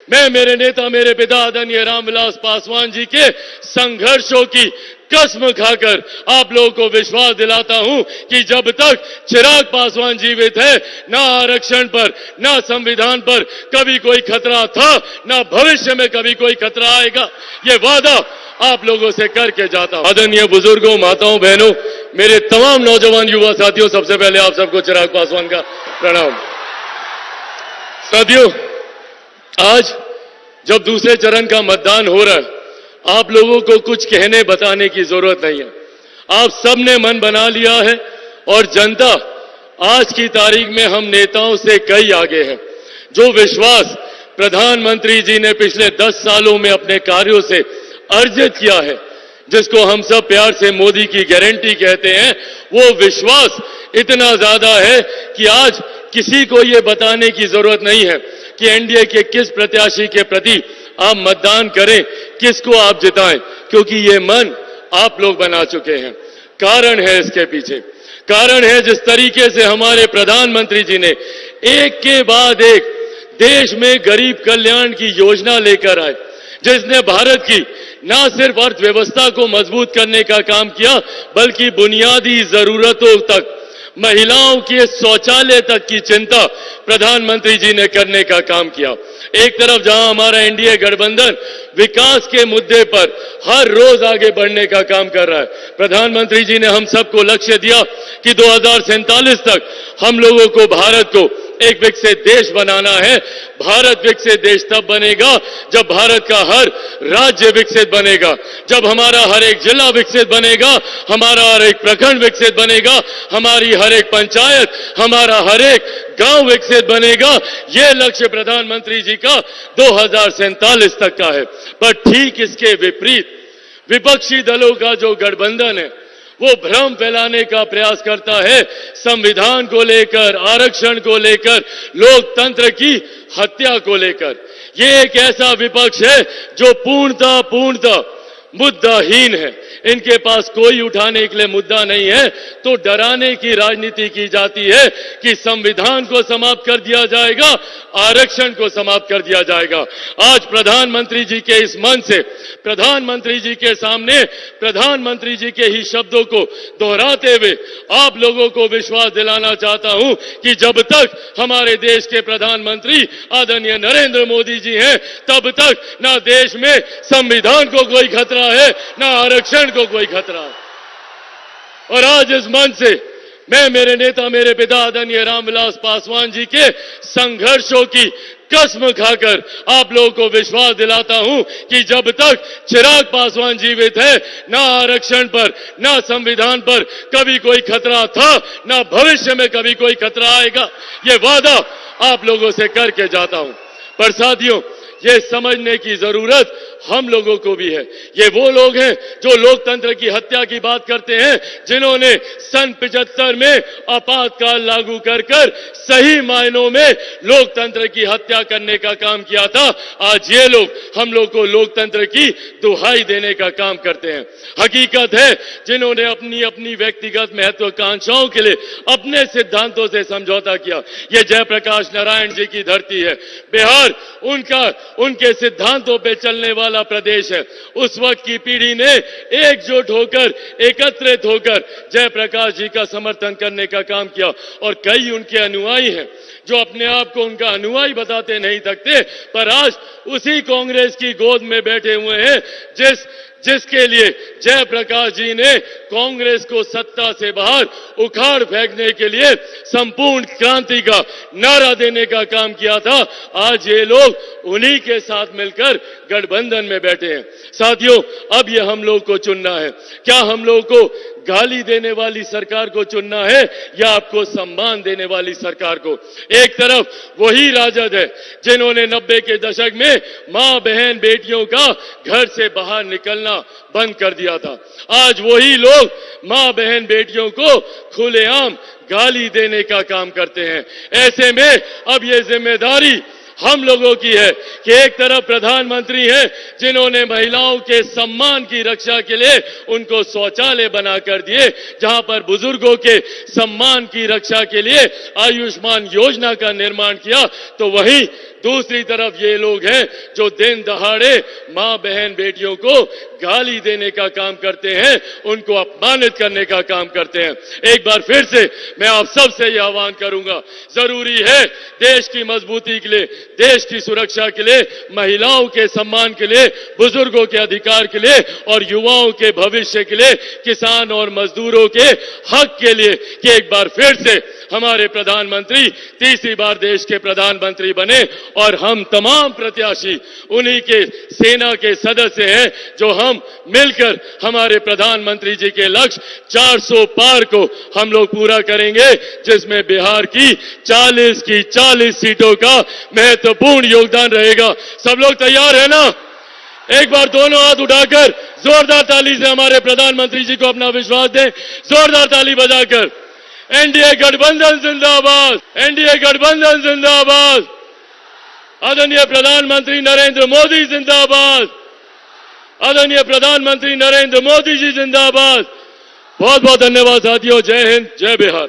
मैं मेरे नेता, मेरे पिता आदरणीय रामविलास पासवान जी के संघर्षों की कसम खाकर आप लोगों को विश्वास दिलाता हूं कि जब तक चिराग पासवान जीवित है, ना आरक्षण पर, ना संविधान पर कभी कोई खतरा था, ना भविष्य में कभी कोई खतरा आएगा। ये वादा आप लोगों से करके जाता हूं। आदरणीय बुजुर्गों, माताओं, बहनों, मेरे तमाम नौजवान युवा साथियों, सबसे पहले आप सबको चिराग पासवान का प्रणाम। साथियों, आज जब दूसरे चरण का मतदान हो रहा है, आप लोगों को कुछ कहने बताने की जरूरत नहीं है। आप सबने मन बना लिया है और जनता आज की तारीख में हम नेताओं से कई आगे है। जो विश्वास प्रधानमंत्री जी ने पिछले 10 सालों में अपने कार्यों से अर्जित किया है, जिसको हम सब प्यार से मोदी की गारंटी कहते हैं, वो विश्वास इतना ज्यादा है कि आज किसी को ये बताने की जरूरत नहीं है कि एनडीए के किस प्रत्याशी के प्रति आप मतदान करें, किसको आप जिताएं, क्योंकि ये मन आप लोग बना चुके हैं। कारण है इसके पीछे, कारण है जिस तरीके से हमारे प्रधानमंत्री जी ने एक के बाद एक देश में गरीब कल्याण की योजना लेकर आए, जिसने भारत की न सिर्फ अर्थव्यवस्था को मजबूत करने का काम किया, बल्कि बुनियादी जरूरतों तक, महिलाओं के शौचालय तक की चिंता प्रधानमंत्री जी ने करने का काम किया। एक तरफ जहां हमारा एनडीए गठबंधन विकास के मुद्दे पर हर रोज आगे बढ़ने का काम कर रहा है, प्रधानमंत्री जी ने हम सबको लक्ष्य दिया कि 2047 तक हम लोगों को भारत को एक विकसित देश बनाना है। भारत विकसित देश तब बनेगा जब भारत का हर राज्य विकसित बनेगा, जब हमारा हर एक जिला विकसित बनेगा, हमारा हर एक प्रखंड विकसित बनेगा, हमारी हर एक पंचायत, हमारा हर एक गांव विकसित बनेगा। यह लक्ष्य प्रधानमंत्री जी का 2047 तक का है। पर ठीक इसके विपरीत विपक्षी दलों का जो गठबंधन है, वो भ्रम फैलाने का प्रयास करता है, संविधान को लेकर, आरक्षण को लेकर, लोकतंत्र की हत्या को लेकर। ये एक ऐसा विपक्ष है जो पूर्णतः मुद्दाहीन है। इनके पास कोई उठाने के लिए मुद्दा नहीं है, तो डराने की राजनीति की जाती है कि संविधान को समाप्त कर दिया जाएगा, आरक्षण को समाप्त कर दिया जाएगा। आज प्रधानमंत्री जी के इस मन से, प्रधानमंत्री जी के सामने, प्रधानमंत्री जी के ही शब्दों को दोहराते हुए आप लोगों को विश्वास दिलाना चाहता हूं कि जब तक हमारे देश के प्रधानमंत्री आदरणीय नरेंद्र मोदी जी हैं, तब तक ना देश में संविधान को कोई खतरा है, ना आरक्षण को कोई खतरा है। और आज इस मंच से मैं मेरे नेता, मेरे पिता आदरणीय रामविलास पासवान जी के संघर्षों की कसम खाकर आप लोगों को विश्वास दिलाता हूं कि जब तक चिराग पासवान जीवित है, ना आरक्षण पर, ना संविधान पर कभी कोई खतरा था, ना भविष्य में कभी कोई खतरा आएगा। ये वादा आप लोगों से करके जाता हूं। पर साथियों, ये समझने की जरूरत हम लोगों को भी है। ये वो लोग हैं जो लोकतंत्र की हत्या की बात करते हैं, जिन्होंने सन 75 में आपातकाल लागू कर सही मायनों में लोकतंत्र की हत्या करने का काम किया था। आज ये लोग हम लोग को लोकतंत्र की दुहाई देने का काम करते हैं। हकीकत है, जिन्होंने अपनी अपनी व्यक्तिगत महत्वाकांक्षाओं के लिए अपने सिद्धांतों से समझौता किया, ये जयप्रकाश नारायण जी की धरती है। बिहार उनके सिद्धांतों पे चलने वाला प्रदेश है। उस वक्त की पीढ़ी ने एकजुट होकर, एकत्रित होकर जयप्रकाश जी का समर्थन करने का काम किया। और कई उनके अनुयायी हैं जो अपने आप को उनका अनुयायी बताते नहीं थकते, पर आज उसी कांग्रेस की गोद में बैठे हुए हैं जिसके लिए जयप्रकाश जी ने कांग्रेस को सत्ता से बाहर उखाड़ फेंकने के लिए संपूर्ण क्रांति का नारा देने का काम किया था। आज ये लोग उन्हीं के साथ मिलकर गठबंधन में बैठे हैं। साथियों, अब ये हम लोग को चुनना है। क्या हम लोग को गाली देने वाली सरकार को चुनना है या आपको सम्मान देने वाली सरकार को? एक तरफ वही राजद है जिन्होंने 90 के दशक में मां, बहन, बेटियों का घर से बाहर निकलना बंद कर दिया था। आज वही लोग मां, बहन, बेटियों को खुलेआम गाली देने का काम करते हैं। ऐसे में अब ये जिम्मेदारी हम लोगों की है कि एक तरफ प्रधानमंत्री हैं जिन्होंने महिलाओं के सम्मान की रक्षा के लिए उनको शौचालय बना कर दिए, जहां पर बुजुर्गों के सम्मान की रक्षा के लिए आयुष्मान योजना का निर्माण किया, तो वहीं दूसरी तरफ ये लोग हैं जो दिन दहाड़े मां बहन बेटियों को गाली देने का काम करते हैं, उनको अपमानित करने का काम करते हैं। एक बार फिर से मैं आप सबसे यह आह्वान करूंगा, जरूरी है देश की मजबूती के लिए, देश की सुरक्षा के लिए, महिलाओं के सम्मान के लिए, बुजुर्गों के अधिकार के लिए और युवाओं के भविष्य के लिए, किसान और मजदूरों के हक के लिए कि एक बार फिर से हमारे प्रधानमंत्री तीसरी बार देश के प्रधानमंत्री बने और हम तमाम प्रत्याशी उन्हीं के सेना के सदस्य हैं जो हम मिलकर हमारे प्रधानमंत्री जी के लक्ष्य 400 पार को हम लोग पूरा करेंगे, जिसमें बिहार की 40 सीटों का महत्वपूर्ण योगदान रहेगा। सब लोग तैयार है ना? एक बार दोनों हाथ उठाकर जोरदार ताली से हमारे प्रधानमंत्री जी को अपना विश्वास दें। जोरदार ताली बजाकर। एनडीए गठबंधन जिंदाबाद, एनडीए गठबंधन जिंदाबाद, आदरणीय प्रधानमंत्री नरेंद्र मोदी जिंदाबाद, आदरणीय प्रधानमंत्री नरेंद्र मोदी जी जिंदाबाद। बहुत बहुत धन्यवाद साथियों। जय हिंद, जय बिहार।